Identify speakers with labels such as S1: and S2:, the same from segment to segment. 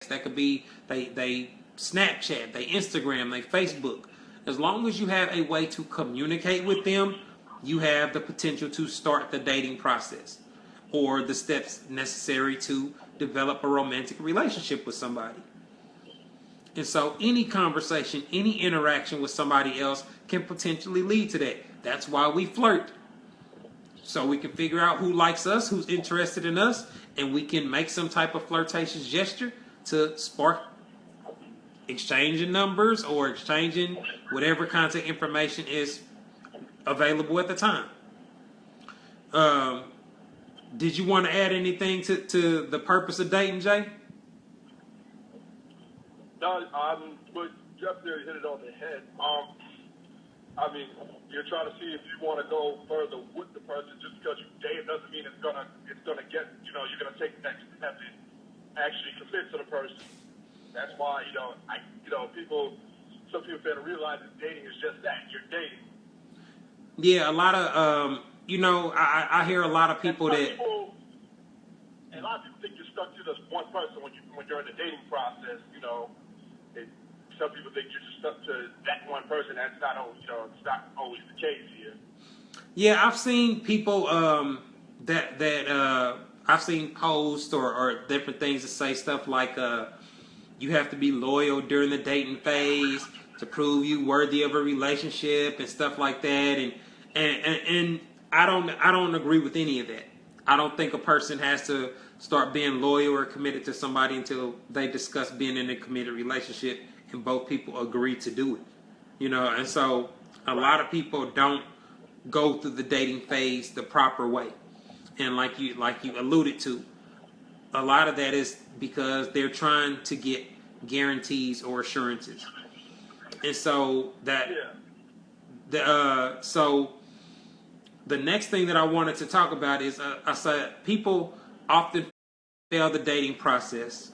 S1: text, that could be they Snapchat, they Instagram, they Facebook. As long as you have a way to communicate with them, you have the potential to start the dating process or the steps necessary to develop a romantic relationship with somebody. And so any conversation, any interaction with somebody else can potentially lead to that. That's why we flirt. So we can figure out who likes us, who's interested in us, and we can make some type of flirtatious gesture to spark exchanging numbers or exchanging whatever kinds of information is available at the time. Did you want to add anything to the purpose of dating, Jay?
S2: No, but Jeff there hit it on the head. I mean, you're trying to see if you want to go further with the person. Just because you date doesn't mean it's gonna get, you're gonna take the next step and actually commit to the person. That's why, some people fail to realize that dating is just that. You're dating.
S1: Yeah, a lot of, I hear a lot of people that.
S2: And a lot of people think you're stuck to this one person when you're in the dating process. Some people think you're just stuck to that one person. That's not always, it's not always the case here.
S1: Yeah, I've seen people I've seen posts or different things that say stuff like you have to be loyal during the dating phase to prove you worthy of a relationship and stuff like that. And I don't agree with any of that. I don't think a person has to start being loyal or committed to somebody until they discuss being in a committed relationship and both people agree to do it. And so a lot of people don't go through the dating phase the proper way. And like you alluded to, a lot of that is because they're trying to get guarantees or assurances. And so so the next thing that I wanted to talk about is I said people often fail the dating process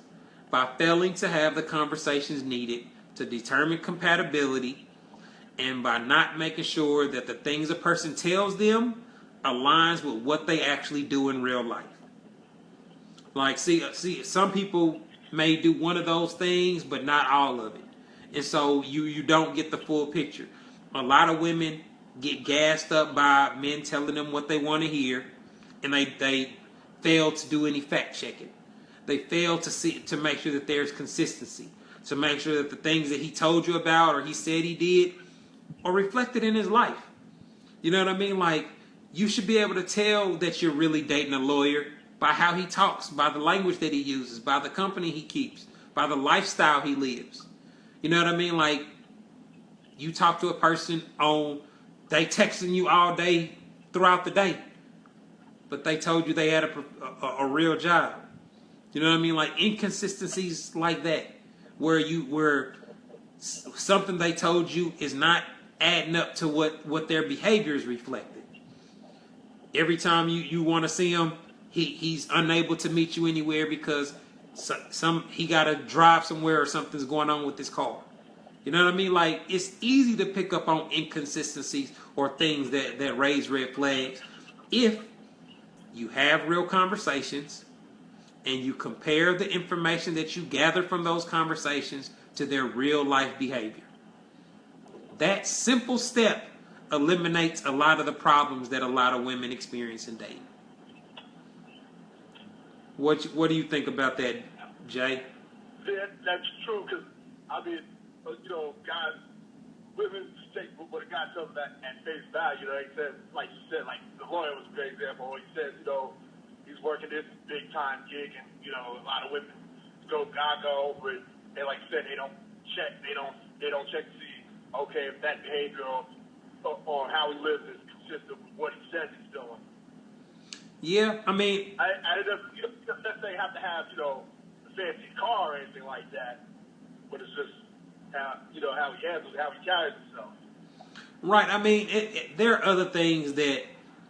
S1: by failing to have the conversations needed to determine compatibility and by not making sure that the things a person tells them aligns with what they actually do in real life. Like, see, some people may do one of those things, but not all of it. And so you don't get the full picture. A lot of women get gassed up by men telling them what they want to hear, and they fail to do any fact checking. They fail to make sure that there's consistency, to make sure that the things that he told you about or he said he did are reflected in his life. You know what I mean? Like, you should be able to tell that you're really dating a lawyer by how he talks, by the language that he uses, by the company he keeps, by the lifestyle he lives. You know what I mean? Like, you talk to a person they texting you all day throughout the day, but they told you they had a real job. You know what I mean? Like, inconsistencies like that, where something they told you is not adding up to what their behavior is reflected. Every time you want to see him, he's unable to meet you anywhere because he got to drive somewhere or something's going on with his car. You know what I mean? Like, it's easy to pick up on inconsistencies or things that raise red flags if you have real conversations and you compare the information that you gather from those conversations to their real life behavior. That simple step eliminates a lot of the problems that a lot of women experience in dating. What do you think about that, Jay?
S2: Yeah, that's true, because, guys, women take what a guy tells them at face value. He says, like you said, like the lawyer was a great example. He says, he's working this big time gig, and a lot of women go gaga over it. And like you said, they don't check to see, okay, if that behavior or how he lives is consistent with what he says he's doing.
S1: Yeah, I mean,
S2: it doesn't necessarily have to have a fancy car or anything like that, but it's just how he handles it, how he carries himself.
S1: Right. I mean, there are other things that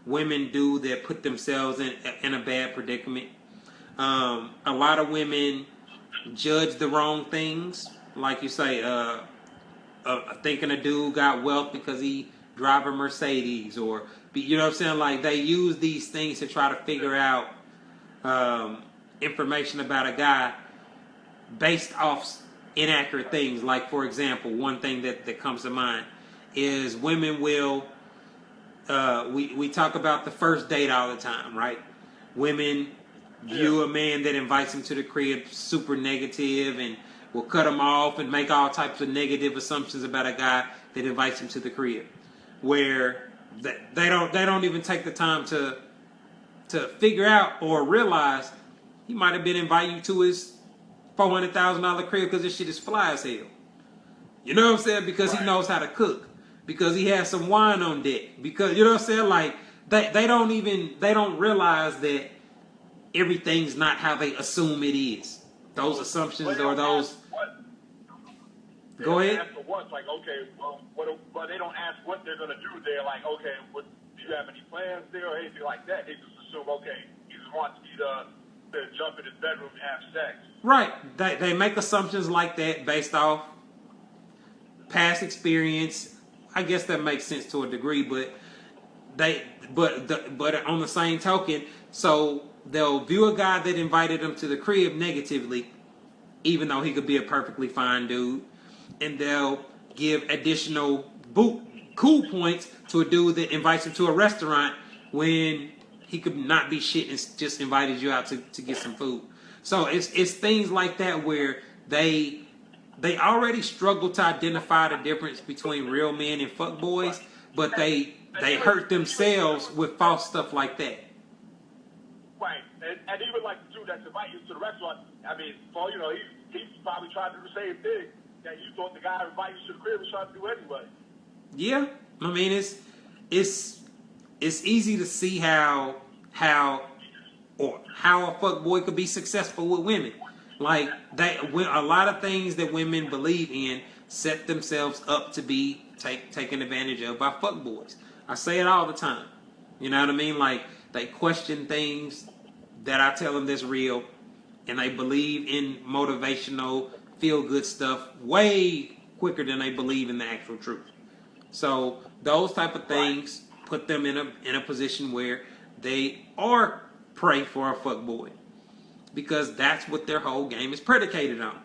S1: women do that put themselves in a bad predicament. A lot of women judge the wrong things. Like you say, thinking a dude got wealth because he drive a Mercedes, or you know what I'm saying? Like, they use these things to try to figure out information about a guy based off inaccurate things. Like, for example, one thing that comes to mind is women will, we talk about the first date all the time, right? Women view a man that invites them to the crib super negative and will cut him off and make all types of negative assumptions about a guy that invites him to the crib, where they don't even take the time to figure out or realize he might have been inviting you to his $400,000 crib because this shit is fly as hell. You know what I'm saying? Because he knows how to cook. Because he has some wine on deck. Because, you know what I'm saying? Like, they don't realize that everything's not how they assume it is. Those assumptions or those... Go ahead.
S2: Ask for what? Like, okay, well, but they don't ask what they're going to do. They're like, okay, do you have any plans there or anything like that? They just assume, okay, he just wants me to jump in his bedroom and have sex.
S1: Right. They make assumptions like that based off past experience. I guess that makes sense to a degree, but but on the same token, so they'll view a guy that invited them to the crib negatively, even though he could be a perfectly fine dude, and they'll give additional cool points to a dude that invites him to a restaurant when he could not be shit and just invited you out to get some food. So it's things like that where they already struggle to identify the difference between real men and fuckboys, but they hurt themselves with false stuff like that.
S2: Right, and even like the dude that's inviting you to the restaurant, I mean, for you know, he's probably trying to do the same thing that you thought the guy inviting you to the crib was trying to do anyway.
S1: Yeah, I mean it's easy to see how a fuckboy could be successful with women. Like a lot of things that women believe in set themselves up to be taken advantage of by fuckboys. I say it all the time. You know what I mean? Like they question things that I tell them that's real, and they believe in motivational, feel-good stuff way quicker than they believe in the actual truth. So those type of things put them in a position where they are prey for a fuckboy, because that's what their whole game is predicated on.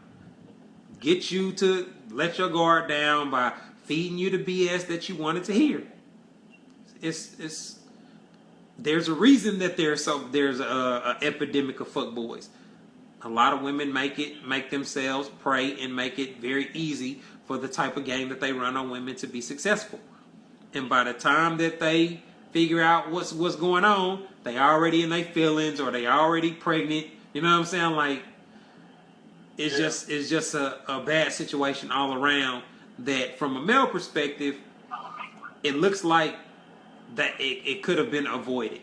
S1: Get you to let your guard down by feeding you the BS that you wanted to hear. There's a reason that there's a epidemic of fuckboys. A lot of women make themselves prey and make it very easy for the type of game that they run on women to be successful. And by the time that they figure out what's going on, they already in their feelings or they already pregnant. You know what I'm saying? Like it's just a bad situation all around. That from a male perspective, it looks like that it could have been avoided.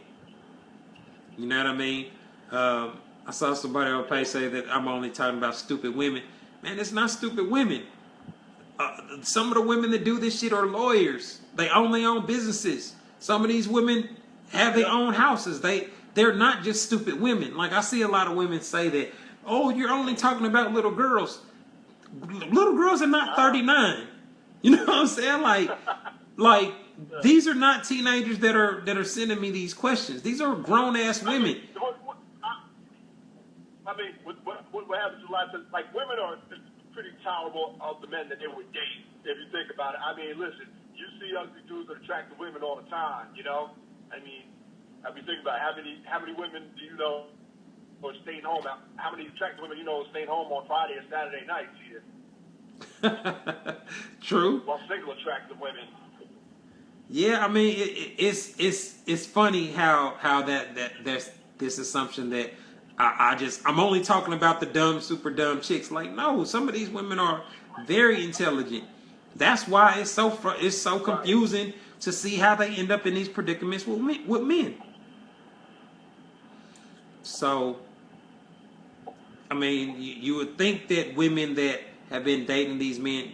S1: You know what I mean? I saw somebody on page say that I'm only talking about stupid women. Man, it's not stupid women. Some of the women that do this shit are lawyers. They own their own businesses. Some of these women have their own houses. They're not just stupid women. Like I see a lot of women say that, oh, you're only talking about little girls. Little girls are not 39. You know what I'm saying? Like these are not teenagers that are sending me these questions. These are grown ass women.
S2: I mean, what happens a lot of like women are pretty tolerable of the men that they would date. If you think about it, I mean, listen, you see ugly dudes that attract the women all the time. You know, I mean, think about it. How many women do you know are staying home? How many attractive women you know are staying home on Friday and Saturday nights here?
S1: True.
S2: Well, single attractive women.
S1: Yeah, I mean, it's funny how there's this assumption that I'm only talking about the dumb, super dumb chicks. Like, no, some of these women are very intelligent. That's why it's so confusing to see how they end up in these predicaments with men. So, I mean, you would think that women that have been dating these men,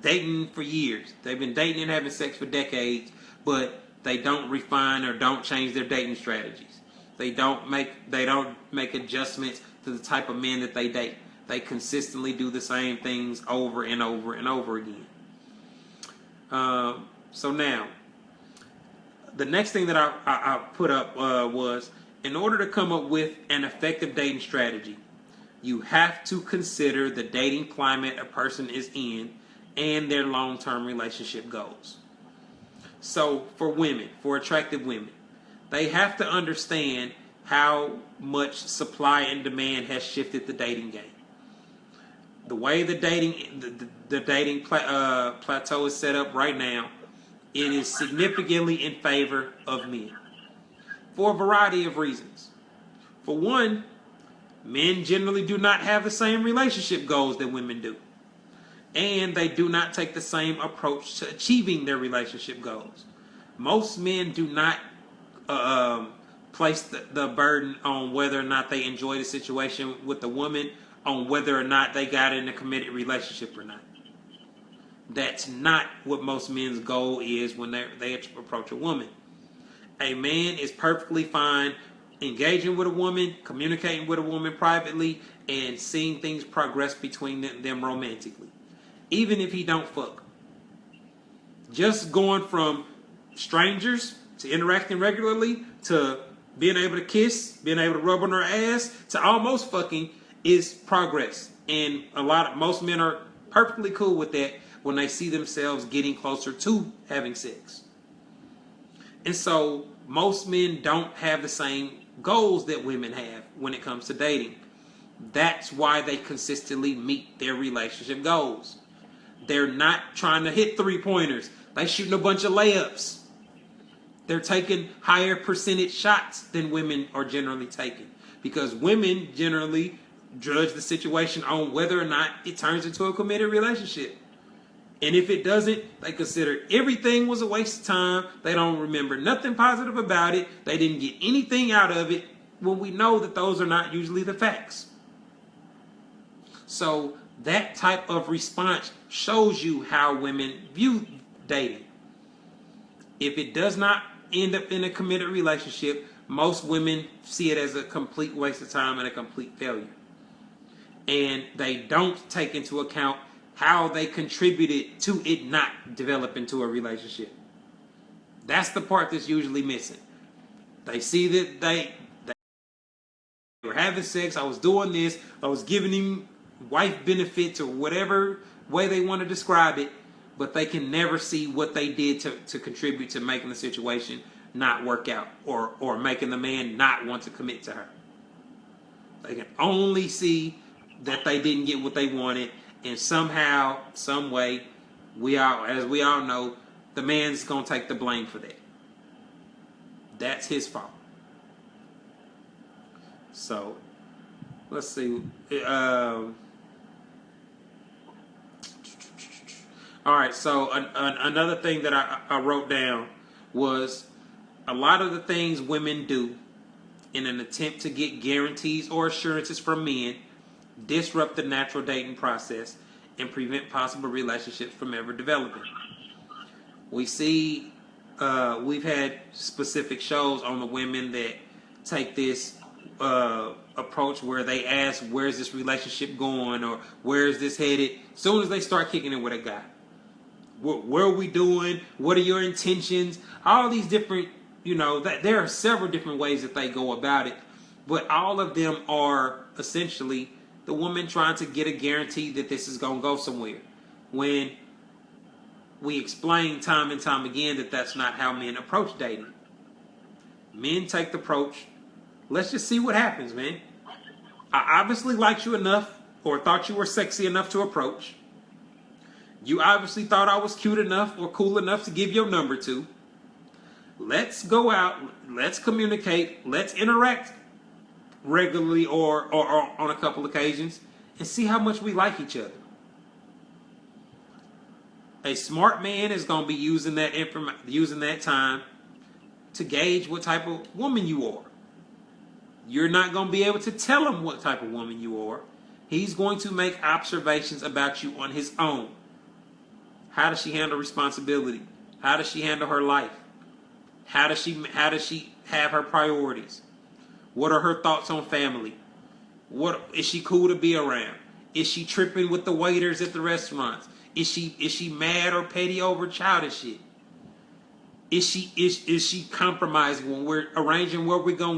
S1: dating for years, they've been dating and having sex for decades, but they don't refine or don't change their dating strategies. They don't make adjustments to the type of men that they date. They consistently do the same things over and over and over again. So now, the next thing that I put up was, in order to come up with an effective dating strategy, You have to consider the dating climate a person is in and their long-term relationship goals. So for women, for attractive women, they have to understand how much supply and demand has shifted the dating game. The way the dating plateau is set up right now, it is significantly in favor of men for a variety of reasons. For one, men generally do not have the same relationship goals that women do. And they do not take the same approach to achieving their relationship goals. Most men do not place the burden on whether or not they enjoy the situation with the woman, on whether or not they got in a committed relationship or not. That's not what most men's goal is when they approach a woman. A man is perfectly fine engaging with a woman, communicating with a woman privately, and seeing things progress between them romantically. Even if he don't fuck. Just going from strangers to interacting regularly to being able to kiss, being able to rub on her ass, to almost fucking is progress. And most men are perfectly cool with that when they see themselves getting closer to having sex. And so most men don't have the same goals that women have when it comes to dating. That's why they consistently meet their relationship goals. They're not trying to hit 3-pointers. They're shooting a bunch of layups. They're taking higher percentage shots than women are generally taking. Because women generally judge the situation on whether or not it turns into a committed relationship. And if it doesn't, they consider everything was a waste of time. They don't remember nothing positive about it. They didn't get anything out of it, when we know that those are not usually the facts. So that type of response shows you how women view dating. If it does not end up in a committed relationship, most women see it as a complete waste of time and a complete failure. And they don't take into account how they contributed to it not developing to a relationship. That's the part that's usually missing. They see that they were having sex, I was doing this, I was giving him wife benefits or whatever way they want to describe it, but they can never see what they did to contribute to making the situation not work out or making the man not want to commit to her. They can only see that they didn't get what they wanted, and somehow, some way, as we all know, the man's going to take the blame for that. That's his fault. So, let's see. All right, so another thing that I wrote down was a lot of the things women do in an attempt to get guarantees or assurances from men disrupt the natural dating process and prevent possible relationships from ever developing. We see, we've had specific shows on the women that take this approach where they ask, where's this relationship going, or where's this headed? As soon as they start kicking it with a guy. What are we doing? What are your intentions? All these different, there are several different ways that they go about it, but all of them are essentially the woman trying to get a guarantee that this is going to go somewhere. When we explain time and time again that that's not how men approach dating. Men take the approach, let's just see what happens, man. I obviously liked you enough or thought you were sexy enough to approach. You obviously thought I was cute enough or cool enough to give your number to. Let's go out, let's communicate, let's interact regularly or on a couple occasions and see how much we like each other. A smart man is going to be using that time to gauge what type of woman you are. You're not going to be able to tell him what type of woman you are. He's going to make observations about you on his own. How does she handle responsibility? How does she handle her life? How does she have her priorities? What are her thoughts on family? What is she cool to be around? Is she tripping with the waiters at the restaurants? Is she mad or petty over childish shit? Is she compromising when we're arranging where we're going?